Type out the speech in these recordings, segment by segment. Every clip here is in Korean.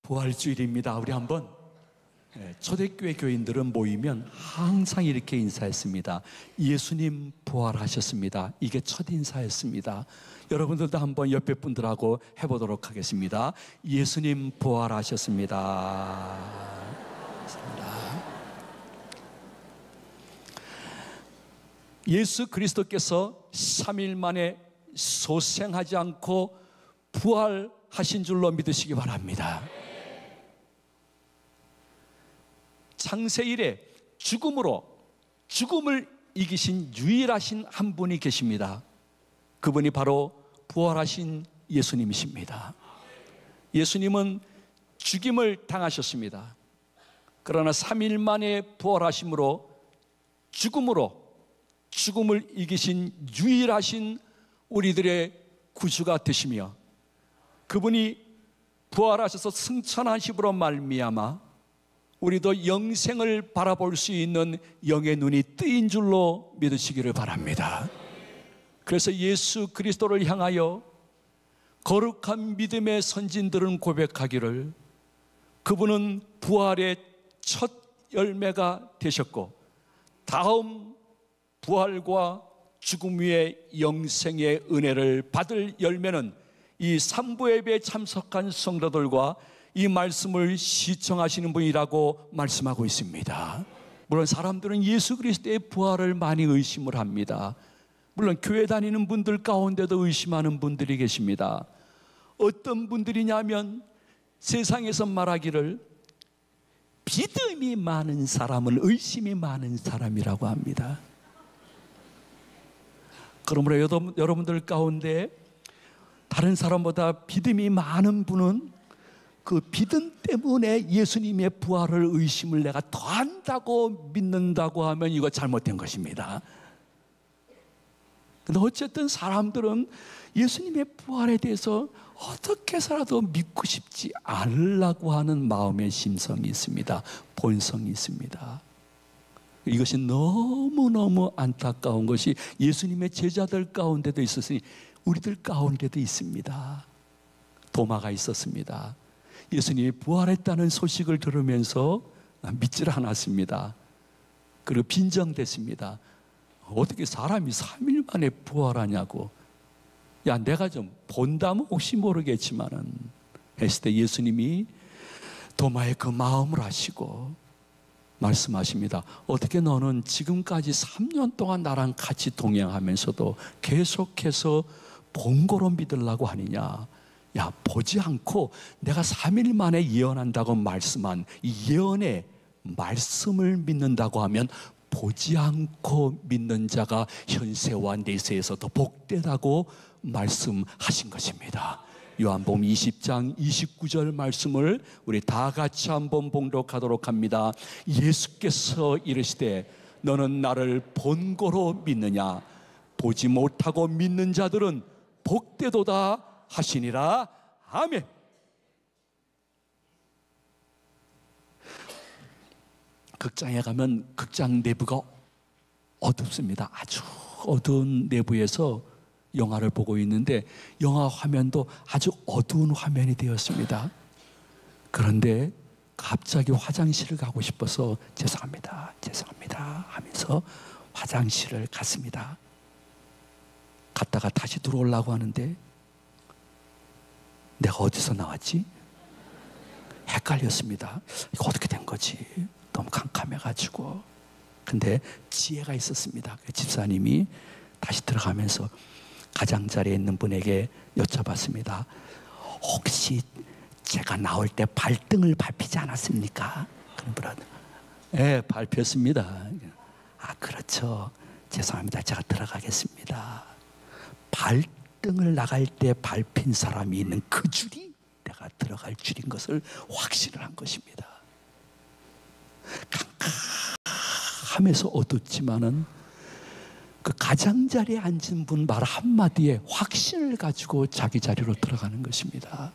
부활주일입니다. 우리 한번 초대교회 교인들은 모이면 항상 이렇게 인사했습니다. 예수님 부활하셨습니다. 이게 첫 인사였습니다. 여러분들도 한번 옆에 분들하고 해보도록 하겠습니다. 예수님 부활하셨습니다. 예수 그리스도께서 3일 만에 소생하지 않고 부활하신 줄로 믿으시기 바랍니다. 창세 이래 죽음을 이기신 유일하신 한 분이 계십니다. 그분이 바로 부활하신 예수님이십니다. 예수님은 죽임을 당하셨습니다. 그러나 3일 만에 부활하심으로 죽음을 이기신 유일하신 우리들의 구주가 되시며, 그분이 부활하셔서 승천하심으로 말미암아 우리도 영생을 바라볼 수 있는 영의 눈이 뜨인 줄로 믿으시기를 바랍니다. 그래서 예수 그리스도를 향하여 거룩한 믿음의 선진들은 고백하기를, 그분은 부활의 첫 열매가 되셨고 다음 부활과 죽음 위에 영생의 은혜를 받을 열매는 이 삼부 예배에 참석한 성도들과 이 말씀을 시청하시는 분이라고 말씀하고 있습니다. 물론 사람들은 예수 그리스도의 부활을 많이 의심을 합니다. 물론 교회 다니는 분들 가운데도 의심하는 분들이 계십니다. 어떤 분들이냐면 세상에서 말하기를 믿음이 많은 사람은 의심이 많은 사람이라고 합니다. 그러므로 여러분들 가운데 다른 사람보다 믿음이 많은 분은 그 믿음 때문에 예수님의 부활을 의심을 내가 더한다고 믿는다고 하면 이거 잘못된 것입니다. 근데 어쨌든 사람들은 예수님의 부활에 대해서 어떻게 해서라도 믿고 싶지 않으려고 하는 마음의 심성이 있습니다. 본성이 있습니다. 이것이 너무너무 안타까운 것이 예수님의 제자들 가운데도 있었으니 우리들 가운데도 있습니다. 도마가 있었습니다. 예수님이 부활했다는 소식을 들으면서 믿질 않았습니다. 그리고 빈정댔습니다. 어떻게 사람이 3일 만에 부활하냐고. 야, 내가 좀 본다면 혹시 모르겠지만은 했을 때 예수님이 도마의 그 마음을 아시고 말씀하십니다. 어떻게 너는 지금까지 3년 동안 나랑 같이 동행하면서도 계속해서 본거로 믿으려고 하느냐. 야, 보지 않고 내가 3일 만에 예언한다고 말씀한 이 예언의 말씀을 믿는다고 하면 보지 않고 믿는 자가 현세와 내세에서 더 복되다고 말씀하신 것입니다. 요한복음 20장 29절 말씀을 우리 다 같이 한번 봉독하도록 합니다. 예수께서 이르시되 너는 나를 본고로 믿느냐. 보지 못하고 믿는 자들은 복되도다 하시니라. 아멘. 극장에 가면 극장 내부가 어둡습니다. 아주 어두운 내부에서 영화를 보고 있는데 영화 화면도 아주 어두운 화면이 되었습니다. 그런데 갑자기 화장실을 가고 싶어서 죄송합니다 하면서 화장실을 갔습니다. 갔다가 다시 들어오려고 하는데 내가 어디서 나왔지? 헷갈렸습니다. 이거 어떻게 된 거지? 너무 캄캄해가지고. 근데 지혜가 있었습니다. 집사님이 다시 들어가면서 가장자리에 있는 분에게 여쭤봤습니다. 혹시 제가 나올 때 발등을 밟히지 않았습니까? 그런 분은 네, 밟혔습니다. 아, 그렇죠. 죄송합니다. 제가 들어가겠습니다. 발등을 나갈 때 밟힌 사람이 있는 그 줄이 내가 들어갈 줄인 것을 확신을 한 것입니다. 캄캄하면서 어둡지만은 그 가장자리에 앉은 분 말 한마디에 확신을 가지고 자기 자리로 들어가는 것입니다.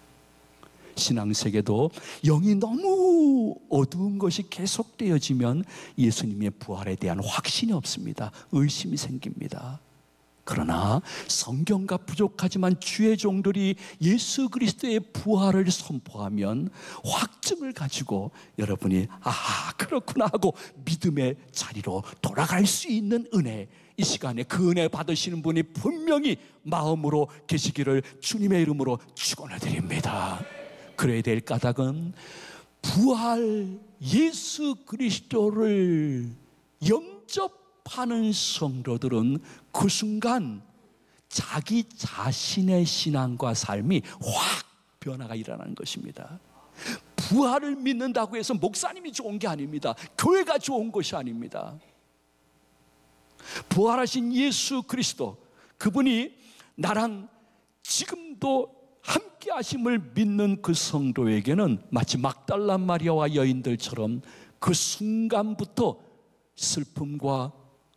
신앙세계도 영이 너무 어두운 것이 계속되어지면 예수님의 부활에 대한 확신이 없습니다. 의심이 생깁니다. 그러나 성경과 부족하지만 주의 종들이 예수 그리스도의 부활을 선포하면 확증을 가지고 여러분이 그렇구나 하고 믿음의 자리로 돌아갈 수 있는 은혜, 이 시간에 그 은혜 받으시는 분이 분명히 마음으로 계시기를 주님의 이름으로 축원을 드립니다. 그래야 될 까닭은 부활 예수 그리스도를 영접하는 성도들은 그 순간 자기 자신의 신앙과 삶이 확 변화가 일어나는 것입니다. 부활을 믿는다고 해서 목사님이 좋은 게 아닙니다. 교회가 좋은 것이 아닙니다. 부활하신 예수 그리스도, 그분이 나랑 지금도 함께 하심을 믿는 그 성도에게는 마치 막달라 마리아와 여인들처럼 그 순간부터 슬픔과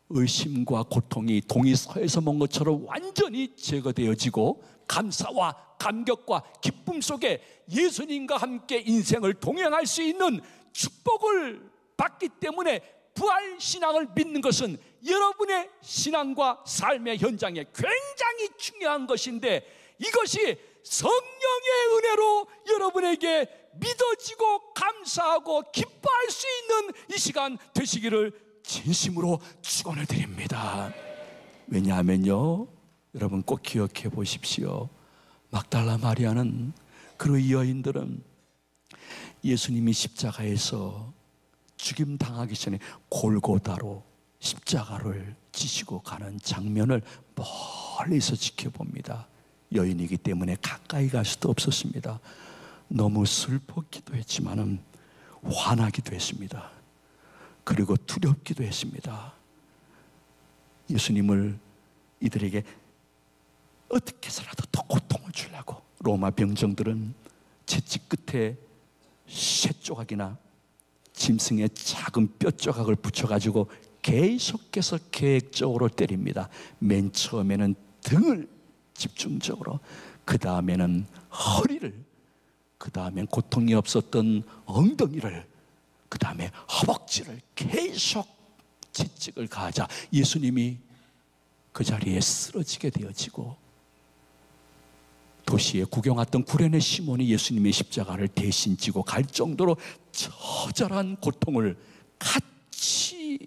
의심과 고통이 동이 서에서 먼 것처럼 완전히 제거되어지고 감사와 감격과 기쁨 속에 예수님과 함께 인생을 동행할 수 있는 축복을 받기 때문에 부활신앙을 믿는 것은 여러분의 신앙과 삶의 현장에 굉장히 중요한 것인데, 이것이 성령의 은혜로 여러분에게 믿어지고 감사하고 기뻐할 수 있는 이 시간 되시기를 진심으로 축원을 드립니다. 왜냐하면요, 여러분 꼭 기억해 보십시오. 막달라 마리아는, 그리고 여인들은 예수님이 십자가에서 죽임 당하기 전에 골고다로 십자가를 지시고 가는 장면을 멀리서 지켜봅니다. 여인이기 때문에 가까이 갈 수도 없었습니다. 너무 슬펐기도 했지만은 화나기도 했습니다. 그리고 두렵기도 했습니다. 예수님을 이들에게 어떻게 해서라도 더 고통을 주려고 로마 병정들은 채찍 끝에 쇠 조각이나 짐승의 작은 뼈 조각을 붙여가지고 계속해서 계획적으로 때립니다. 맨 처음에는 등을 집중적으로, 그 다음에는 허리를, 그 다음엔 고통이 없었던 엉덩이를, 그 다음에 허벅지를 계속 채찍을 가하자 예수님이 그 자리에 쓰러지게 되어지고, 도시에 구경 왔던 구레네 시몬이 예수님의 십자가를 대신 지고 갈 정도로 처절한 고통을 같이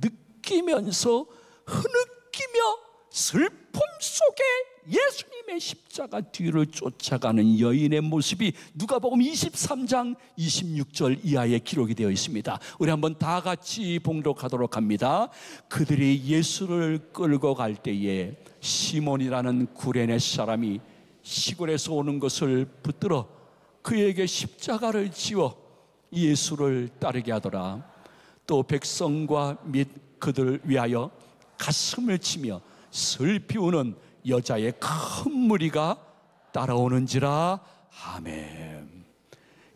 느끼면서 흐느끼며 슬픔 속에 예수님의 십자가 뒤를 쫓아가는 여인의 모습이 누가복음 23장 26절 이하에 기록이 되어 있습니다. 우리 한번 다 같이 봉독하도록 합니다. 그들이 예수를 끌고 갈 때에 시몬이라는 구레네 사람이 시골에서 오는 것을 붙들어 그에게 십자가를 지워 예수를 따르게 하더라. 또 백성과 및 그들 위하여 가슴을 치며 슬피 우는 여자의 큰 무리가 따라오는지라. 아멘.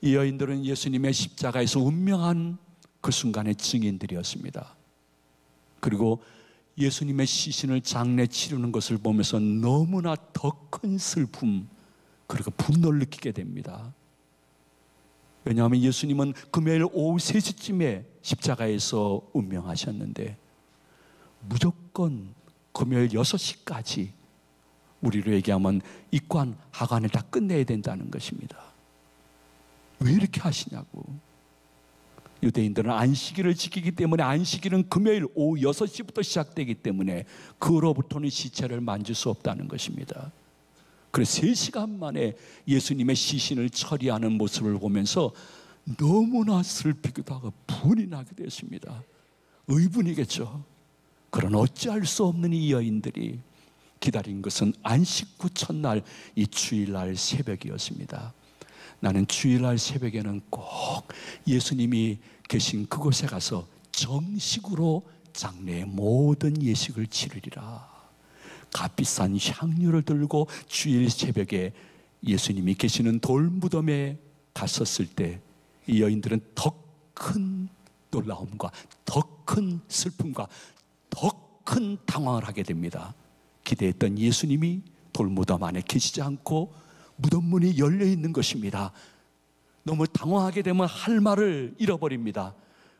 이 여인들은 예수님의 십자가에서 운명한 그 순간의 증인들이었습니다. 그리고 예수님의 시신을 장례 치르는 것을 보면서 너무나 더 큰 슬픔 그리고 분노를 느끼게 됩니다. 왜냐하면 예수님은 금요일 오후 3시쯤에 십자가에서 운명하셨는데 무조건 금요일 6시까지, 우리로 얘기하면 입관, 하관을 다 끝내야 된다는 것입니다. 왜 이렇게 하시냐고. 유대인들은 안식일을 지키기 때문에 안식일은 금요일 오후 6시부터 시작되기 때문에 그로부터는 시체를 만질 수 없다는 것입니다. 그래서 3시간 만에 예수님의 시신을 처리하는 모습을 보면서 너무나 슬피기도 하고 분이 나기도 했습니다. 의분이겠죠. 그러나 어찌할 수 없는 이 여인들이 기다린 것은 안식 후 첫날 이 주일날 새벽이었습니다. 나는 주일날 새벽에는 꼭 예수님이 계신 그곳에 가서 정식으로 장례의 모든 예식을 치르리라. 값비싼 향유를 들고 주일 새벽에 예수님이 계시는 돌무덤에 갔었을 때 이 여인들은 더 큰 놀라움과 더 큰 슬픔과 더 큰 당황을 하게 됩니다. 기대했던 예수님이 돌무덤 안에 계시지 않고 무덤 문이 열려 있는 것입니다. 너무 당황하게 되면 할 말을 잃어버립니다.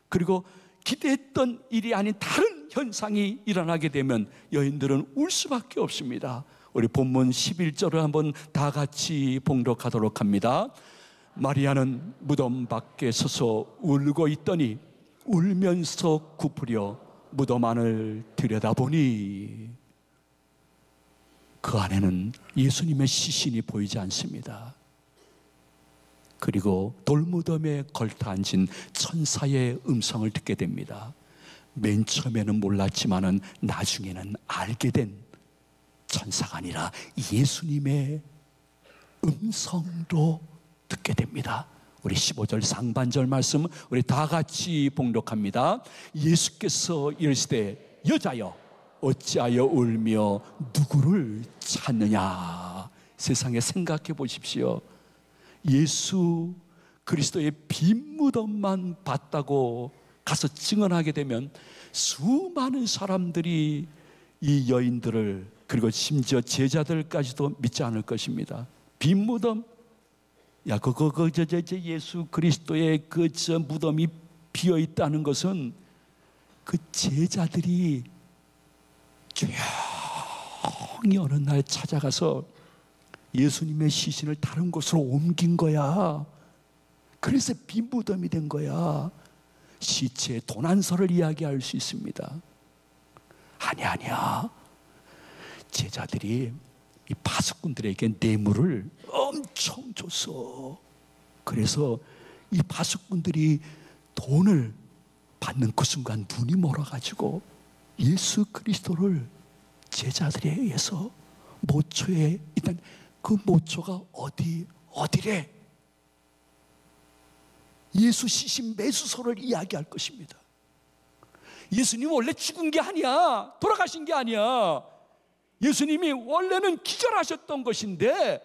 그리고 기대했던 일이 아닌 다른 현상이 일어나게 되면 여인들은 울 수밖에 없습니다. 우리 본문 11절을 한번 다 같이 봉독하도록 합니다. 마리아는 무덤 밖에 서서 울고 있더니 울면서 굽으려 무덤 안을 들여다보니 그 안에는 예수님의 시신이 보이지 않습니다. 그리고 돌무덤에 걸터 앉은 천사의 음성을 듣게 됩니다. 맨 처음에는 몰랐지만은 나중에는 알게 된 천사가 아니라 예수님의 음성도 듣게 됩니다. 우리 15절 상반절 말씀 우리 다 같이 봉독합니다. 예수께서 이르시되 여자여 어찌하여 울며 누구를 찾느냐. 세상에 생각해 보십시오. 예수 그리스도의 빈 무덤만 봤다고 가서 증언하게 되면 수많은 사람들이 이 여인들을 그리고 심지어 제자들까지도 믿지 않을 것입니다. 빈 무덤, 야, 예수 그리스도의 저 무덤이 비어 있다는 것은 그 제자들이 조용히 어느 날 찾아가서 예수님의 시신을 다른 곳으로 옮긴 거야. 그래서 빈 무덤이 된 거야. 시체의 도난설을 이야기할 수 있습니다. 아니야. 제자들이 이 파수꾼들에게 뇌물을 엄청 줬어. 그래서 이 파수꾼들이 돈을 받는 그 순간 눈이 멀어가지고 예수 그리스도를 제자들에 의해서 모초에, 일단 그 모초가 어디래? 예수 시신 매수소를 이야기할 것입니다. 예수님 원래 죽은 게 아니야. 돌아가신 게 아니야. 예수님이 원래는 기절하셨던 것인데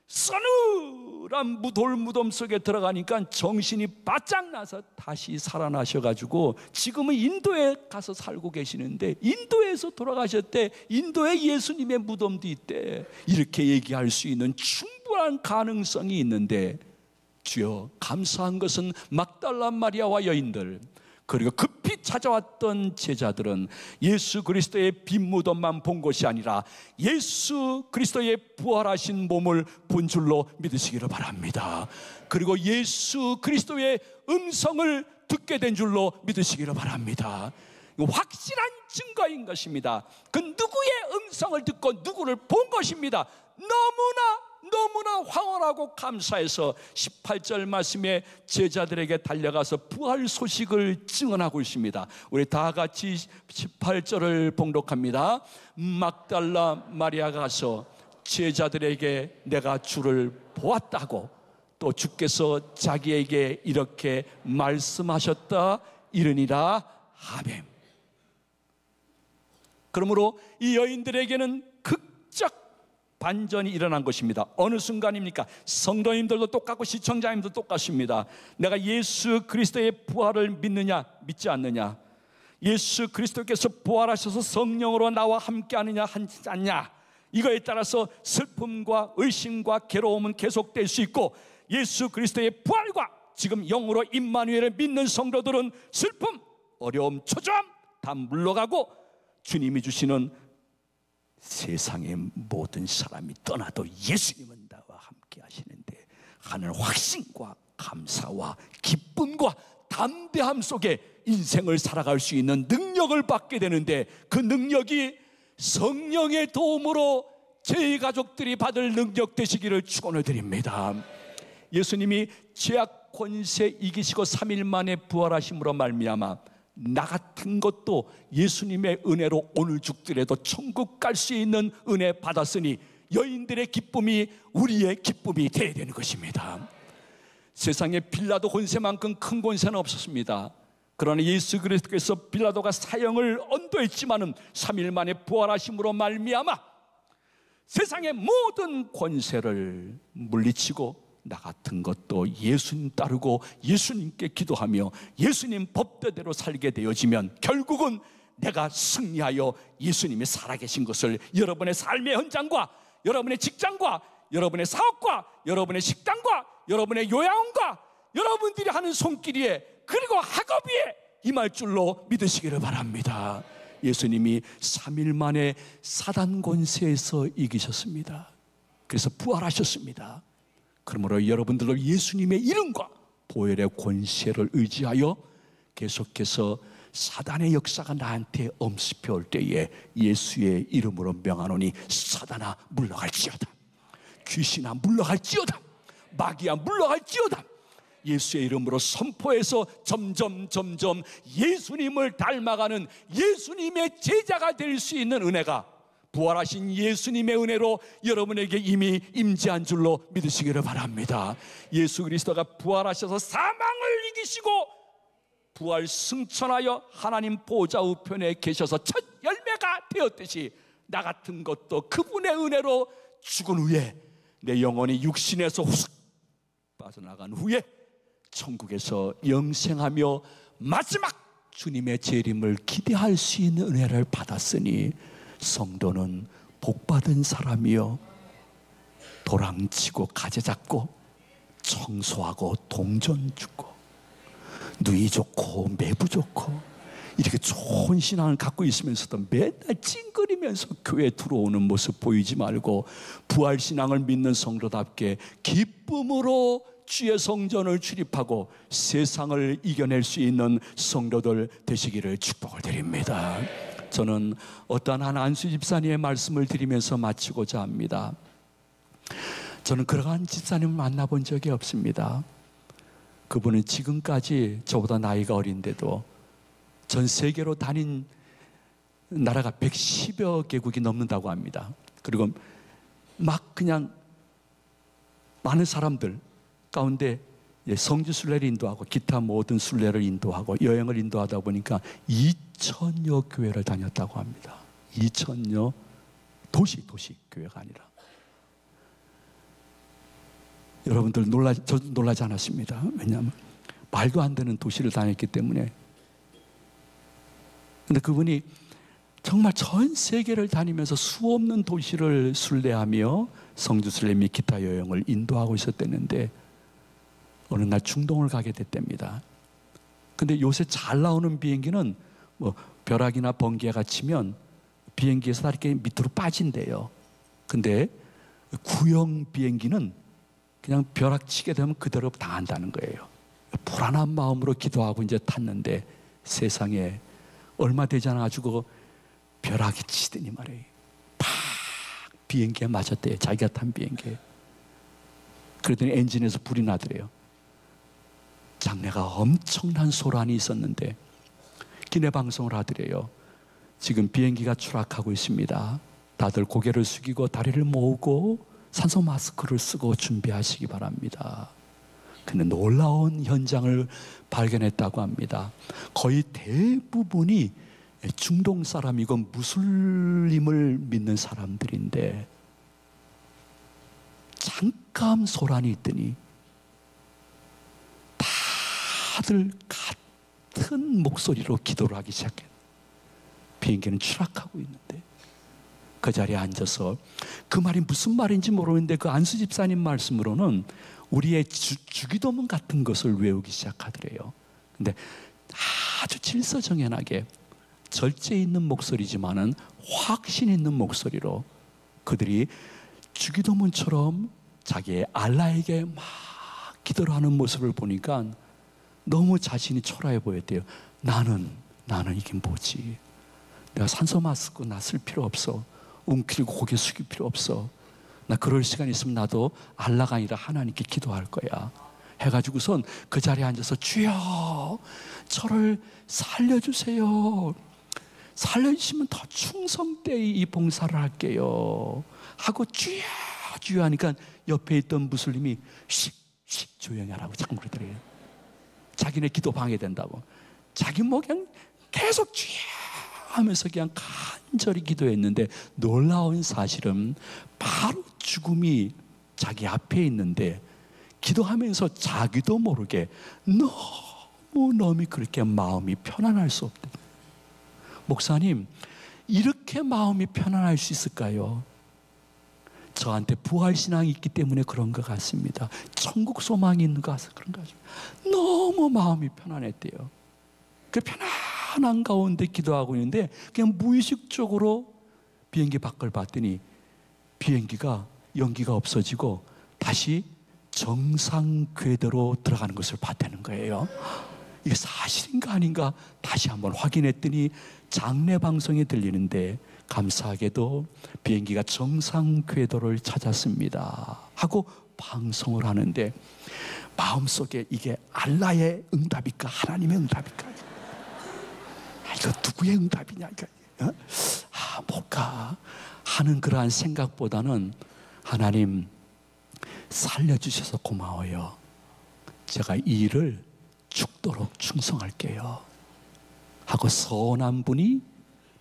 서늘한 돌무덤 속에 들어가니까 정신이 바짝 나서 다시 살아나셔가지고 지금은 인도에 가서 살고 계시는데 인도에서 돌아가셨대. 인도에 예수님의 무덤도 있대. 이렇게 얘기할 수 있는 충분한 가능성이 있는데 주여, 감사한 것은 막달라 마리아와 여인들 그리고 급히 찾아왔던 제자들은 예수 그리스도의 빈 무덤만 본 것이 아니라 예수 그리스도의 부활하신 몸을 본 줄로 믿으시기를 바랍니다. 그리고 예수 그리스도의 음성을 듣게 된 줄로 믿으시기를 바랍니다. 확실한 증거인 것입니다. 그 누구의 음성을 듣고 누구를 본 것입니다. 너무나 황홀하고 감사해서 18절 말씀에 제자들에게 달려가서 부활 소식을 증언하고 있습니다. 우리 다 같이 18절을 봉독합니다. 막달라 마리아가 가서 제자들에게 내가 주를 보았다고 또 주께서 자기에게 이렇게 말씀하셨다 이르니라. 아멘. 그러므로 이 여인들에게는 극적 반전이 일어난 것입니다. 어느 순간입니까? 성도님들도 똑같고 시청자님도 똑같습니다. 내가 예수 그리스도의 부활을 믿느냐 믿지 않느냐, 예수 그리스도께서 부활하셔서 성령으로 나와 함께 하느냐 하지 않냐, 이거에 따라서 슬픔과 의심과 괴로움은 계속될 수 있고, 예수 그리스도의 부활과 지금 영으로 임마누엘을 믿는 성도들은 슬픔, 어려움, 초조함 다 물러가고 주님이 주시는 세상의 모든 사람이 떠나도 예수님은 나와 함께 하시는데 하는 확신과 감사와 기쁨과 담대함 속에 인생을 살아갈 수 있는 능력을 받게 되는데, 그 능력이 성령의 도움으로 저희 가족들이 받을 능력 되시기를 축원을 드립니다. 예수님이 죄악 권세 이기시고 3일 만에 부활하심으로 말미암아 나 같은 것도 예수님의 은혜로 오늘 죽더라도 천국 갈 수 있는 은혜 받았으니 여인들의 기쁨이 우리의 기쁨이 되어야 되는 것입니다. 세상에 빌라도 권세만큼 큰 권세는 없었습니다. 그러나 예수 그리스도께서 빌라도가 사형을 언도했지만은 3일 만에 부활하심으로 말미암아 세상의 모든 권세를 물리치고 나 같은 것도 예수님 따르고 예수님께 기도하며 예수님 법대로 살게 되어지면 결국은 내가 승리하여 예수님이 살아계신 것을 여러분의 삶의 현장과 여러분의 직장과 여러분의 사업과 여러분의 식당과 여러분의 요양원과 여러분들이 하는 손길이에 그리고 학업 위에 임할 줄로 믿으시기를 바랍니다. 예수님이 3일 만에 사단 권세에서 이기셨습니다. 그래서 부활하셨습니다. 그러므로 여러분들도 예수님의 이름과 보혈의 권세를 의지하여 계속해서 사단의 역사가 나한테 엄습해 올 때에 예수의 이름으로 명하노니 사단아 물러갈지어다, 귀신아 물러갈지어다, 마귀야 물러갈지어다. 예수의 이름으로 선포해서 점점 예수님을 닮아가는 예수님의 제자가 될 수 있는 은혜가 부활하신 예수님의 은혜로 여러분에게 이미 임재한 줄로 믿으시기를 바랍니다. 예수 그리스도가 부활하셔서 사망을 이기시고 부활 승천하여 하나님 보좌 우편에 계셔서 첫 열매가 되었듯이 나 같은 것도 그분의 은혜로 죽은 후에 내 영혼이 육신에서 후숙 빠져나간 후에 천국에서 영생하며 마지막 주님의 재림을 기대할 수 있는 은혜를 받았으니 성도는 복받은 사람이요 도랑치고 가재잡고 청소하고 동전 주고 누이 좋고 매부 좋고 이렇게 좋은 신앙을 갖고 있으면서도 맨날 찡그리면서 교회에 들어오는 모습 보이지 말고 부활신앙을 믿는 성도답게 기쁨으로 주의 성전을 출입하고 세상을 이겨낼 수 있는 성도들 되시기를 축복을 드립니다. 저는 어떠한 한 안수 집사님의 말씀을 드리면서 마치고자 합니다. 저는 그러한 집사님을 만나본 적이 없습니다. 그분은 지금까지 저보다 나이가 어린데도 전 세계로 다닌 나라가 110여 개국이 넘는다고 합니다. 그리고 막 그냥 많은 사람들 가운데 성지 순례를 인도하고 기타 모든 순례를 인도하고 여행을 인도하다 보니까 2,000여 교회를 다녔다고 합니다. 2,000여 도시 교회가 아니라. 여러분들 저도 놀라지 않았습니다. 왜냐하면 말도 안 되는 도시를 다녔기 때문에. 근데 그분이 정말 전 세계를 다니면서 수없는 도시를 순례하며 성지 순례 및 기타 여행을 인도하고 있었다는데 어느 날 중동을 가게 됐답니다. 근데 요새 잘 나오는 비행기는 뭐 벼락이나 번개가 치면 비행기에서 다 이렇게 밑으로 빠진대요. 근데 구형 비행기는 그냥 벼락 치게 되면 그대로 당한다는 거예요. 불안한 마음으로 기도하고 이제 탔는데 세상에 얼마 되지 않아가지고 벼락이 치더니 말이에요. 팍 비행기에 맞았대요. 자기가 탄 비행기에. 그러더니 엔진에서 불이 나더래요. 장래가 엄청난 소란이 있었는데 기내 방송을 하더래요. 지금 비행기가 추락하고 있습니다. 다들 고개를 숙이고 다리를 모으고 산소 마스크를 쓰고 준비하시기 바랍니다. 근데 놀라운 현장을 발견했다고 합니다. 거의 대부분이 중동 사람이고 무슬림을 믿는 사람들인데 잠깐 소란이 있더니 다들 같은 목소리로 기도를 하기 시작해요. 비행기는 추락하고 있는데 그 자리에 앉아서 그 말이 무슨 말인지 모르는데 그 안수 집사님 말씀으로는 우리의 주기도문 같은 것을 외우기 시작하더래요. 근데 아주 질서정연하게 절제 있는 목소리지만은 확신 있는 목소리로 그들이 주기도문처럼 자기의 알라에게 막 기도를 하는 모습을 보니까 너무 자신이 초라해 보였대요. 나는 이게 뭐지? 내가 산소 마스크 나 쓸 필요 없어. 웅크리고 고개 숙일 필요 없어. 나 그럴 시간 있으면 나도 알라가 아니라 하나님께 기도할 거야. 해가지고선 그 자리에 앉아서 주여 저를 살려주세요. 살려주시면 더 충성되이 이 봉사를 할게요. 하고 주여 하니까 옆에 있던 무슬림이 쉿 조용히 하라고 자꾸 그러더래요. 자기네 기도 방해된다고. 자기 뭐 그냥 계속 주여 하면서 그냥 간절히 기도했는데 놀라운 사실은 바로 죽음이 자기 앞에 있는데 기도하면서 자기도 모르게 너무 그렇게 마음이 편안할 수 없대. 목사님, 이렇게 마음이 편안할 수 있을까요? 저한테 부활신앙이 있기 때문에 그런 것 같습니다. 천국 소망이 있는 것 같아서 그런 것 같습니다. 너무 마음이 편안했대요. 그 편안한 가운데 기도하고 있는데 그냥 무의식적으로 비행기 밖을 봤더니 비행기가 연기가 없어지고 다시 정상 궤도로 들어가는 것을 봤다는 거예요. 이게 사실인가 아닌가 다시 한번 확인했더니 장례 방송에 들리는데 감사하게도 비행기가 정상 궤도를 찾았습니다 하고 방송을 하는데 마음속에 이게 알라의 응답일까 하나님의 응답일까, 이거 누구의 응답이냐, 이거 뭘까 하는 그러한 생각보다는 하나님 살려주셔서 고마워요. 제가 이 일을 죽도록 충성할게요 하고 선한 분이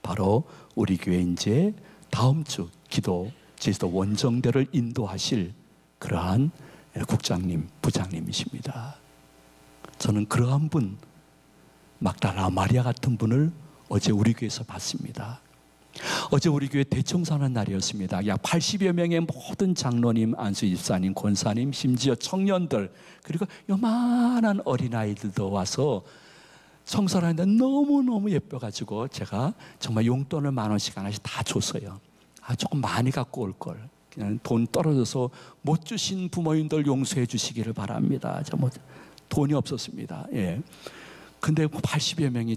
바로 우리 교회 이제 다음 주 기도 제주도 원정대를 인도하실 그러한 국장님, 부장님이십니다. 저는 그러한 분, 막달라 마리아 같은 분을 어제 우리 교회에서 봤습니다. 어제 우리 교회 대청소하는 날이었습니다. 약 80여 명의 모든 장로님, 안수 집사님, 권사님, 심지어 청년들, 그리고 요만한 어린아이들도 와서 청소를 하는데 너무너무 예뻐가지고 제가 정말 용돈을 10,000원씩 하나씩 다 줬어요. 조금 많이 갖고 올걸. 그냥 돈 떨어져서 못 주신 부모님들 용서해 주시기를 바랍니다. 돈이 없었습니다. 예. 근데 80여 명이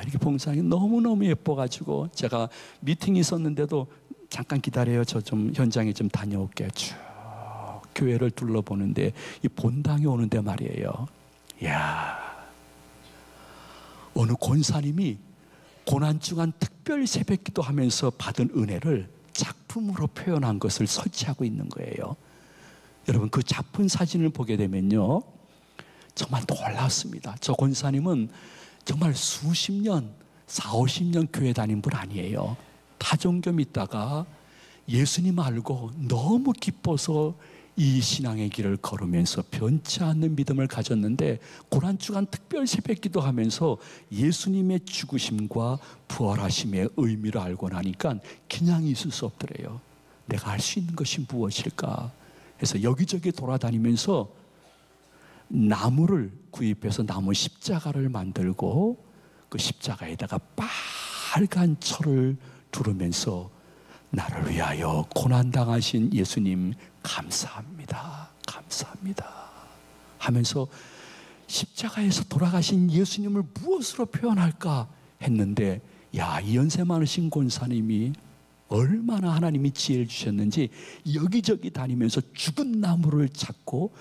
이렇게 봉사하기 너무너무 예뻐가지고 제가 미팅이 있었는데도 잠깐 기다려요. 저 좀 현장에 좀 다녀올게요. 쭉 교회를 둘러보는데 이 본당에 오는데 말이에요. 이야, 어느 권사님이 고난주간 특별 새벽기도 하면서 받은 은혜를 작품으로 표현한 것을 설치하고 있는 거예요. 여러분 그 작품 사진을 보게 되면요 정말 놀랐습니다. 저 권사님은 정말 수십 년, 40~50년 교회 다닌 분 아니에요. 타종교 믿다가 예수님 알고 너무 기뻐서 이 신앙의 길을 걸으면서 변치 않는 믿음을 가졌는데 고난주간 특별 새벽기도 하면서 예수님의 죽으심과 부활하심의 의미를 알고 나니까 그냥 있을 수 없더래요. 내가 할 수 있는 것이 무엇일까? 그래서 여기저기 돌아다니면서 나무를 구입해서 나무 십자가를 만들고 그 십자가에다가 빨간 철을 두르면서 나를 위하여 고난당하신 예수님 감사합니다, 감사합니다 하면서 십자가에서 돌아가신 예수님을 무엇으로 표현할까 했는데, 이 연세 많으신 권사님이 얼마나 하나님이 지혜를 주셨는지 여기저기 다니면서 죽은 나무를 찾고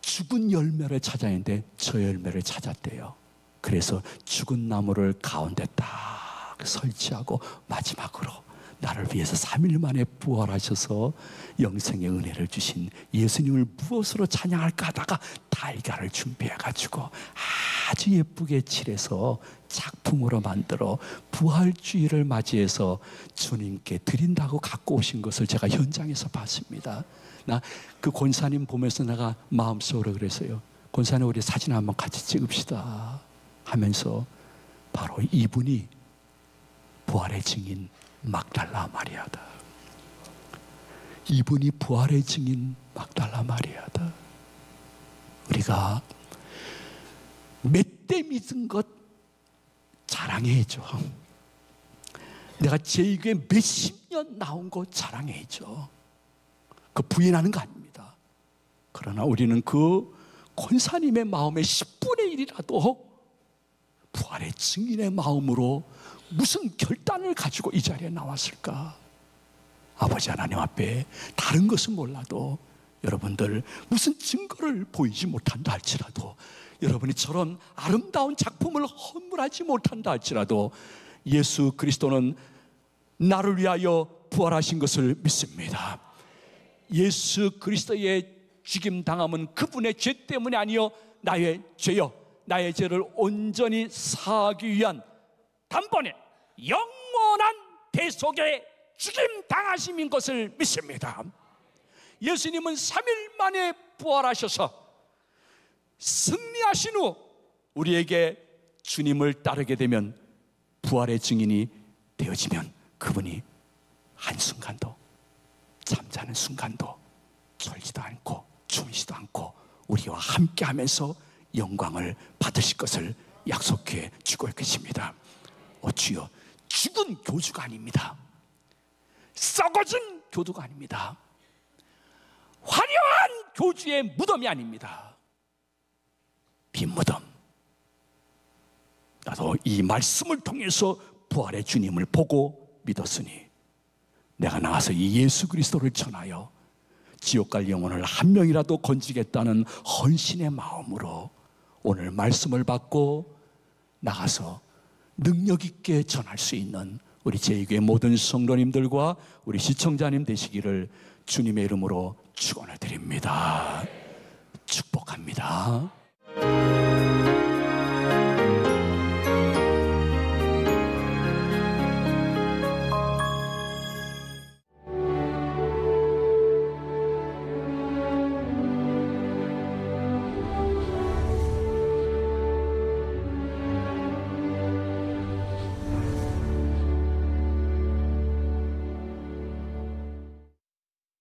죽은 열매를 찾아냈는데 저 열매를 찾았대요. 그래서 죽은 나무를 가운데 딱 설치하고 마지막으로 나를 위해서 3일 만에 부활하셔서 영생의 은혜를 주신 예수님을 무엇으로 찬양할까 하다가 달걀을 준비해가지고 아주 예쁘게 칠해서 작품으로 만들어 부활주의를 맞이해서 주님께 드린다고 갖고 오신 것을 제가 현장에서 봤습니다. 나 그 권사님 보면서 내가 마음속으로 그랬어요. 권사님 우리 사진 한번 같이 찍읍시다 하면서 바로 이분이 부활의 증인 막달라 마리아다. 이분이 부활의 증인 막달라 마리아다. 우리가 몇 대 믿은 것 자랑해야죠. 내가 제2교회 몇십 년 나온 거 자랑해야죠. 그 부인하는 거 아닙니다. 그러나 우리는 그 권사님의 마음의 10분의 1이라도 부활의 증인의 마음으로 무슨 결단을 가지고 이 자리에 나왔을까? 아버지 하나님 앞에 다른 것은 몰라도 여러분들 무슨 증거를 보이지 못한다 할지라도, 여러분이 저런 아름다운 작품을 허물하지 못한다 할지라도 예수 그리스도는 나를 위하여 부활하신 것을 믿습니다. 예수 그리스도의 죽임당함은 그분의 죄 때문이 아니요 나의 죄요 나의 죄를 온전히 사하기 위한 단번에 영원한 대속의 죽임당하심인 것을 믿습니다. 예수님은 3일 만에 부활하셔서 승리하신 후 우리에게 주님을 따르게 되면 부활의 증인이 되어지면 그분이 한순간도 잠자는 순간도 졸지도 않고 주무시도 않고 우리와 함께 하면서 영광을 받으실 것을 약속해 주고 계십니다. 주여, 죽은 교주가 아닙니다. 썩어진 교두가 아닙니다. 화려한 교주의 무덤이 아닙니다. 빈 무덤. 나도 이 말씀을 통해서 부활의 주님을 보고 믿었으니 내가 나가서 이 예수 그리스도를 전하여 지옥 갈 영혼을 한 명이라도 건지겠다는 헌신의 마음으로 오늘 말씀을 받고 나가서 능력 있게 전할 수 있는 우리 제2교회 모든 성도님들과 우리 시청자님 되시기를 주님의 이름으로 축원을 드립니다. 축복합니다.